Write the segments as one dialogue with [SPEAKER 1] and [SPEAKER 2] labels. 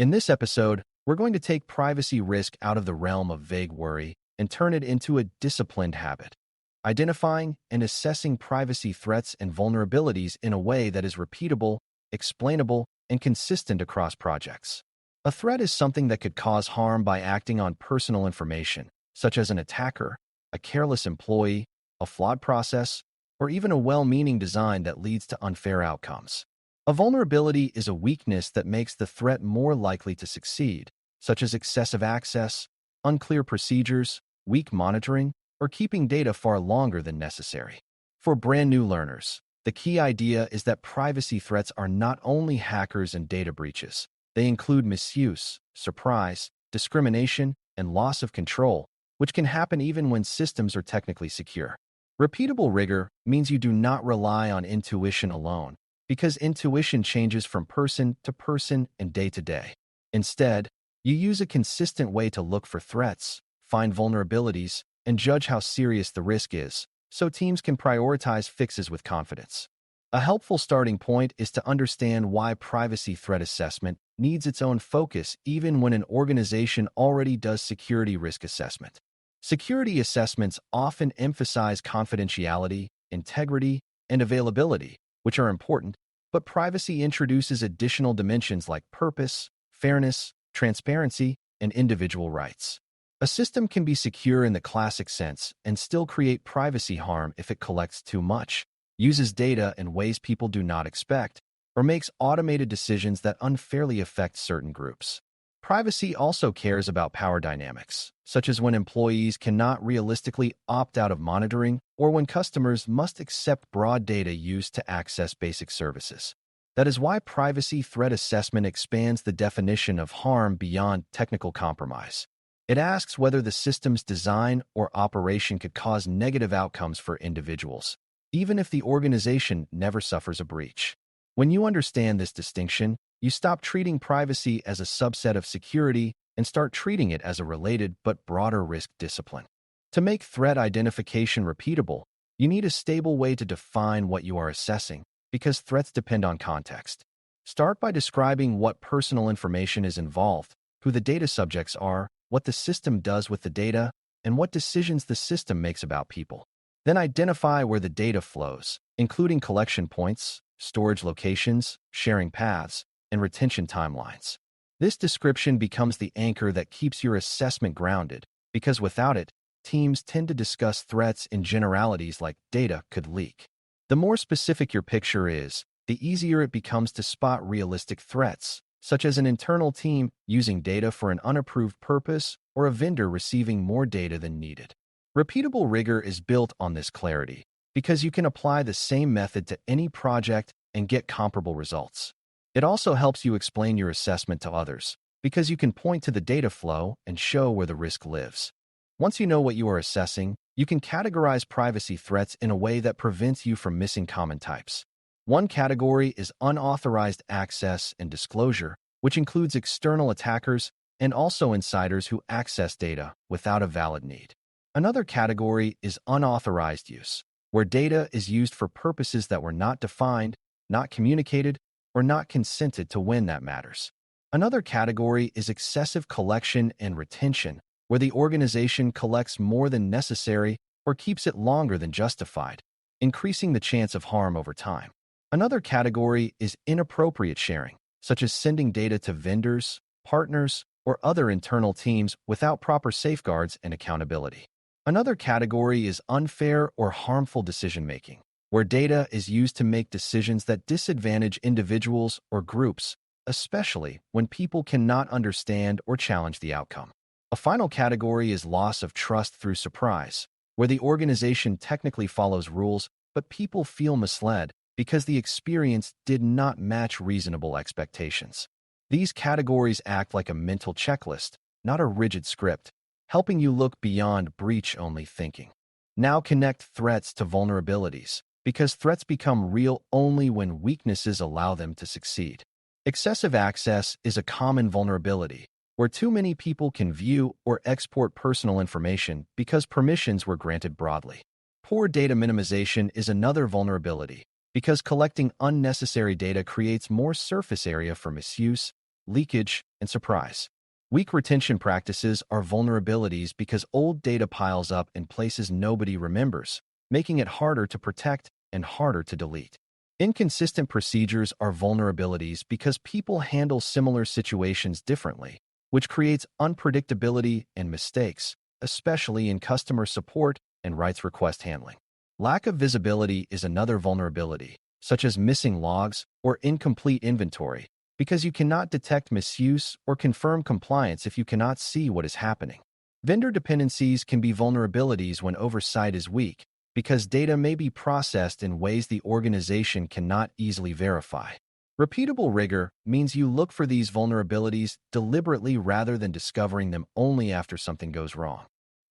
[SPEAKER 1] In this episode, we're going to take privacy risk out of the realm of vague worry and turn it into a disciplined habit, identifying and assessing privacy threats and vulnerabilities in a way that is repeatable, explainable, and consistent across projects. A threat is something that could cause harm by acting on personal information, such as an attacker, a careless employee, a flawed process, or even a well-meaning design that leads to unfair outcomes. A vulnerability is a weakness that makes the threat more likely to succeed, such as excessive access, unclear procedures, weak monitoring, or keeping data far longer than necessary. For brand new learners, the key idea is that privacy threats are not only hackers and data breaches. They include misuse, surprise, discrimination, and loss of control, which can happen even when systems are technically secure. Repeatable rigor means you do not rely on intuition alone, because intuition changes from person to person and day to day. Instead, you use a consistent way to look for threats, find vulnerabilities, and judge how serious the risk is, so teams can prioritize fixes with confidence. A helpful starting point is to understand why privacy threat assessment needs its own focus even when an organization already does security risk assessment. Security assessments often emphasize confidentiality, integrity, and availability, which are important, but privacy introduces additional dimensions like purpose, fairness, transparency, and individual rights. A system can be secure in the classic sense and still create privacy harm if it collects too much, uses data in ways people do not expect, or makes automated decisions that unfairly affect certain groups. Privacy also cares about power dynamics, such as when employees cannot realistically opt out of monitoring or when customers must accept broad data used to access basic services. That is why privacy threat assessment expands the definition of harm beyond technical compromise. It asks whether the system's design or operation could cause negative outcomes for individuals, even if the organization never suffers a breach. When you understand this distinction, you stop treating privacy as a subset of security and start treating it as a related but broader risk discipline. To make threat identification repeatable, you need a stable way to define what you are assessing, because threats depend on context. Start by describing what personal information is involved, who the data subjects are, what the system does with the data, and what decisions the system makes about people. Then identify where the data flows, including collection points, storage locations, sharing paths, and retention timelines. This description becomes the anchor that keeps your assessment grounded, because without it, teams tend to discuss threats in generalities like data could leak. The more specific your picture is, the easier it becomes to spot realistic threats, such as an internal team using data for an unapproved purpose or a vendor receiving more data than needed. Repeatable rigor is built on this clarity, because you can apply the same method to any project and get comparable results. It also helps you explain your assessment to others, because you can point to the data flow and show where the risk lives. Once you know what you are assessing, you can categorize privacy threats in a way that prevents you from missing common types. One category is unauthorized access and disclosure, which includes external attackers and also insiders who access data without a valid need. Another category is unauthorized use, where data is used for purposes that were not defined, not communicated, or not consented to when that matters. Another category is excessive collection and retention, where the organization collects more than necessary or keeps it longer than justified, increasing the chance of harm over time. Another category is inappropriate sharing, such as sending data to vendors, partners, or other internal teams without proper safeguards and accountability. Another category is unfair or harmful decision-making, where data is used to make decisions that disadvantage individuals or groups, especially when people cannot understand or challenge the outcome. A final category is loss of trust through surprise, where the organization technically follows rules, but people feel misled because the experience did not match reasonable expectations. These categories act like a mental checklist, not a rigid script, helping you look beyond breach-only thinking. Now connect threats to vulnerabilities, because threats become real only when weaknesses allow them to succeed. Excessive access is a common vulnerability, where too many people can view or export personal information because permissions were granted broadly. Poor data minimization is another vulnerability, because collecting unnecessary data creates more surface area for misuse, leakage, and surprise. Weak retention practices are vulnerabilities because old data piles up in places nobody remembers, making it harder to protect and harder to delete. Inconsistent procedures are vulnerabilities because people handle similar situations differently, which creates unpredictability and mistakes, especially in customer support and rights request handling. Lack of visibility is another vulnerability, such as missing logs or incomplete inventory, because you cannot detect misuse or confirm compliance if you cannot see what is happening. Vendor dependencies can be vulnerabilities when oversight is weak, because data may be processed in ways the organization cannot easily verify. Repeatable rigor means you look for these vulnerabilities deliberately rather than discovering them only after something goes wrong.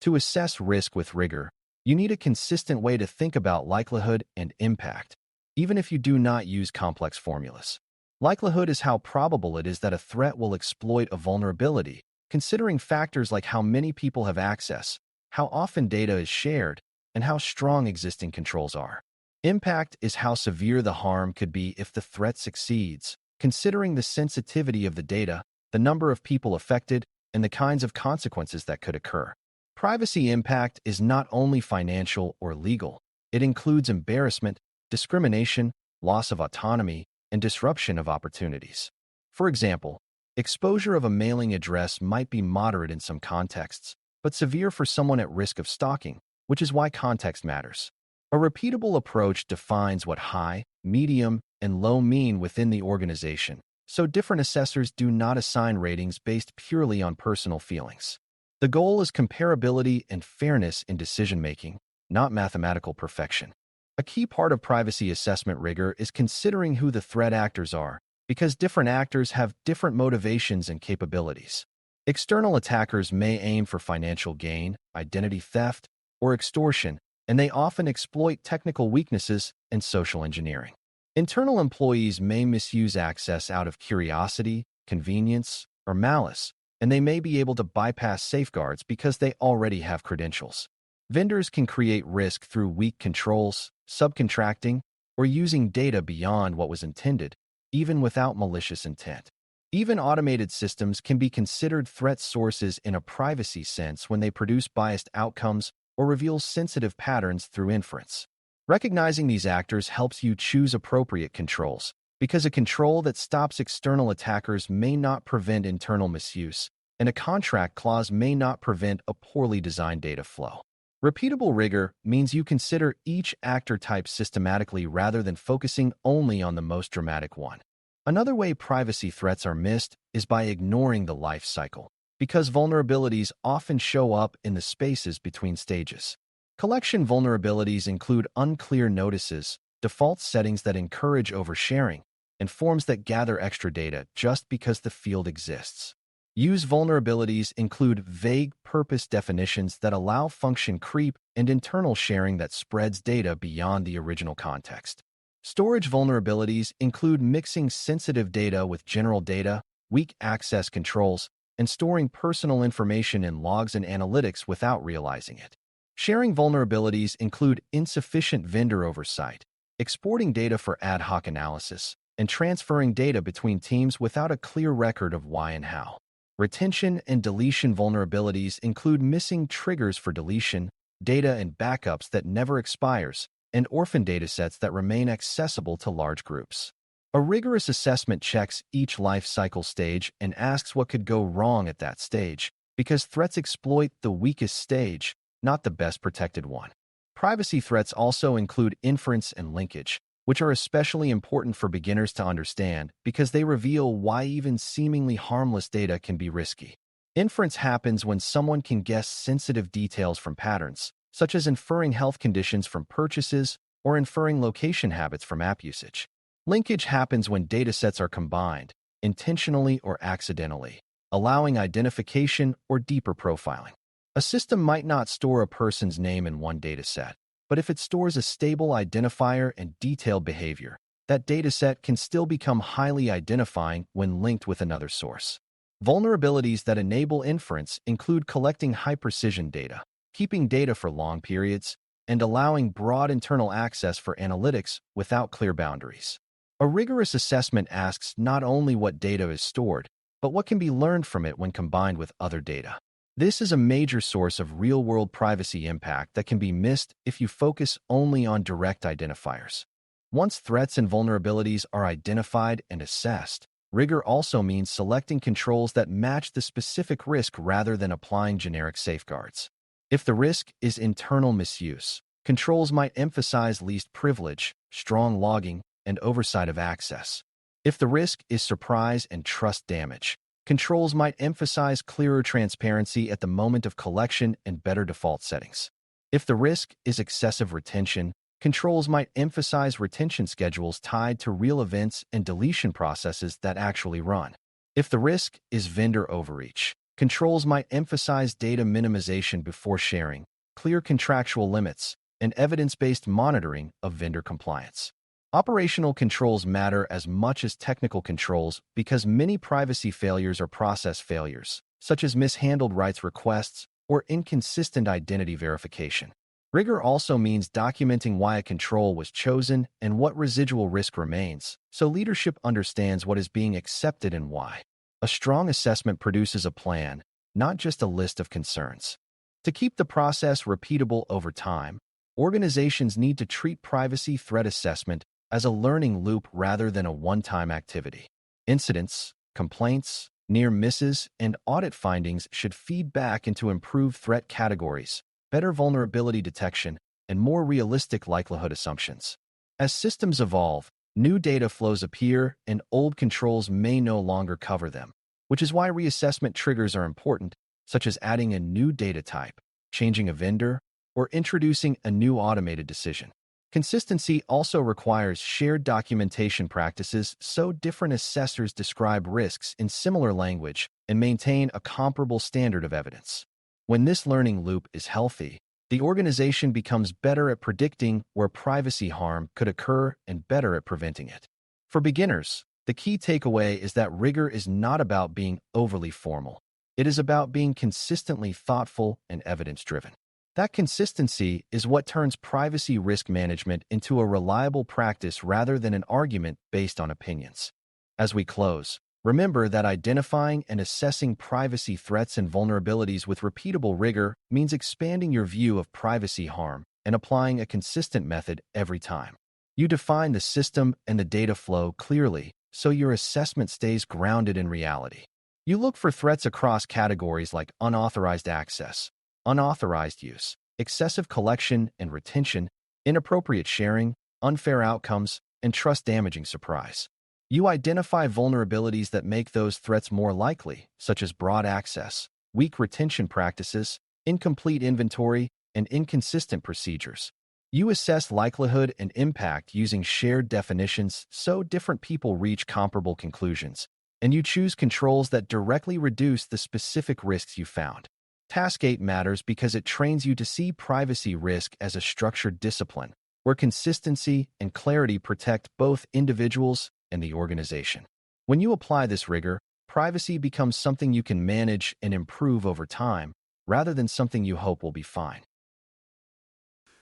[SPEAKER 1] To assess risk with rigor, you need a consistent way to think about likelihood and impact, even if you do not use complex formulas. Likelihood is how probable it is that a threat will exploit a vulnerability, considering factors like how many people have access, how often data is shared, and how strong existing controls are. Impact is how severe the harm could be if the threat succeeds, considering the sensitivity of the data, the number of people affected, and the kinds of consequences that could occur. Privacy impact is not only financial or legal. It includes embarrassment, discrimination, loss of autonomy, and disruption of opportunities. For example, exposure of a mailing address might be moderate in some contexts, but severe for someone at risk of stalking, which is why context matters. A repeatable approach defines what high, medium, and low mean within the organization, so different assessors do not assign ratings based purely on personal feelings. The goal is comparability and fairness in decision-making, not mathematical perfection. A key part of privacy assessment rigor is considering who the threat actors are, because different actors have different motivations and capabilities. External attackers may aim for financial gain, identity theft, or extortion, and they often exploit technical weaknesses and social engineering. Internal employees may misuse access out of curiosity, convenience, or malice, and they may be able to bypass safeguards because they already have credentials. Vendors can create risk through weak controls, subcontracting, or using data beyond what was intended, even without malicious intent. Even automated systems can be considered threat sources in a privacy sense when they produce biased outcomes or reveal sensitive patterns through inference. Recognizing these actors helps you choose appropriate controls, because a control that stops external attackers may not prevent internal misuse, and a contract clause may not prevent a poorly designed data flow. Repeatable rigor means you consider each actor type systematically rather than focusing only on the most dramatic one. Another way privacy threats are missed is by ignoring the life cycle, because vulnerabilities often show up in the spaces between stages. Collection vulnerabilities include unclear notices, default settings that encourage oversharing, and forms that gather extra data just because the field exists. Use vulnerabilities include vague purpose definitions that allow function creep and internal sharing that spreads data beyond the original context. Storage vulnerabilities include mixing sensitive data with general data, weak access controls, and storing personal information in logs and analytics without realizing it. Sharing vulnerabilities include insufficient vendor oversight, exporting data for ad hoc analysis, and transferring data between teams without a clear record of why and how. Retention and deletion vulnerabilities include missing triggers for deletion, data and backups that never expires, and orphan datasets that remain accessible to large groups. A rigorous assessment checks each life cycle stage and asks what could go wrong at that stage, because threats exploit the weakest stage, not the best protected one. Privacy threats also include inference and linkage, which are especially important for beginners to understand because they reveal why even seemingly harmless data can be risky. Inference happens when someone can guess sensitive details from patterns, such as inferring health conditions from purchases or inferring location habits from app usage. Linkage happens when datasets are combined, intentionally or accidentally, allowing identification or deeper profiling. A system might not store a person's name in one dataset, but if it stores a stable identifier and detailed behavior, that dataset can still become highly identifying when linked with another source. Vulnerabilities that enable inference include collecting high-precision data, keeping data for long periods, and allowing broad internal access for analytics without clear boundaries. A rigorous assessment asks not only what data is stored, but what can be learned from it when combined with other data. This is a major source of real-world privacy impact that can be missed if you focus only on direct identifiers. Once threats and vulnerabilities are identified and assessed, rigor also means selecting controls that match the specific risk rather than applying generic safeguards. If the risk is internal misuse, controls might emphasize least privilege, strong logging, and oversight of access. If the risk is surprise and trust damage, controls might emphasize clearer transparency at the moment of collection and better default settings. If the risk is excessive retention, controls might emphasize retention schedules tied to real events and deletion processes that actually run. If the risk is vendor overreach, controls might emphasize data minimization before sharing, clear contractual limits, and evidence-based monitoring of vendor compliance. Operational controls matter as much as technical controls because many privacy failures are process failures, such as mishandled rights requests or inconsistent identity verification. Rigor also means documenting why a control was chosen and what residual risk remains, so leadership understands what is being accepted and why. A strong assessment produces a plan, not just a list of concerns. To keep the process repeatable over time, organizations need to treat privacy threat assessment as a learning loop rather than a one-time activity. Incidents, complaints, near misses, and audit findings should feed back into improved threat categories, better vulnerability detection, and more realistic likelihood assumptions. As systems evolve, new data flows appear and old controls may no longer cover them, which is why reassessment triggers are important, such as adding a new data type, changing a vendor, or introducing a new automated decision. Consistency also requires shared documentation practices so different assessors describe risks in similar language and maintain a comparable standard of evidence. When this learning loop is healthy, the organization becomes better at predicting where privacy harm could occur and better at preventing it. For beginners, the key takeaway is that rigor is not about being overly formal. It is about being consistently thoughtful and evidence-driven. That consistency is what turns privacy risk management into a reliable practice rather than an argument based on opinions. As we close, remember that identifying and assessing privacy threats and vulnerabilities with repeatable rigor means expanding your view of privacy harm and applying a consistent method every time. You define the system and the data flow clearly so your assessment stays grounded in reality. You look for threats across categories like unauthorized access, unauthorized use, excessive collection and retention, inappropriate sharing, unfair outcomes, and trust-damaging surprise. You identify vulnerabilities that make those threats more likely, such as broad access, weak retention practices, incomplete inventory, and inconsistent procedures. You assess likelihood and impact using shared definitions so different people reach comparable conclusions, and you choose controls that directly reduce the specific risks you found. Task 8 matters because it trains you to see privacy risk as a structured discipline, where consistency and clarity protect both individuals and the organization. When you apply this rigor, privacy becomes something you can manage and improve over time, rather than something you hope will be fine.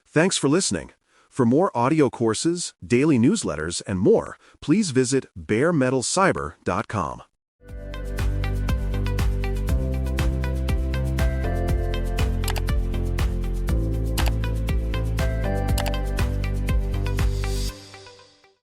[SPEAKER 2] Thanks for listening. For more audio courses, daily newsletters, and more, please visit BareMetalCyber.com.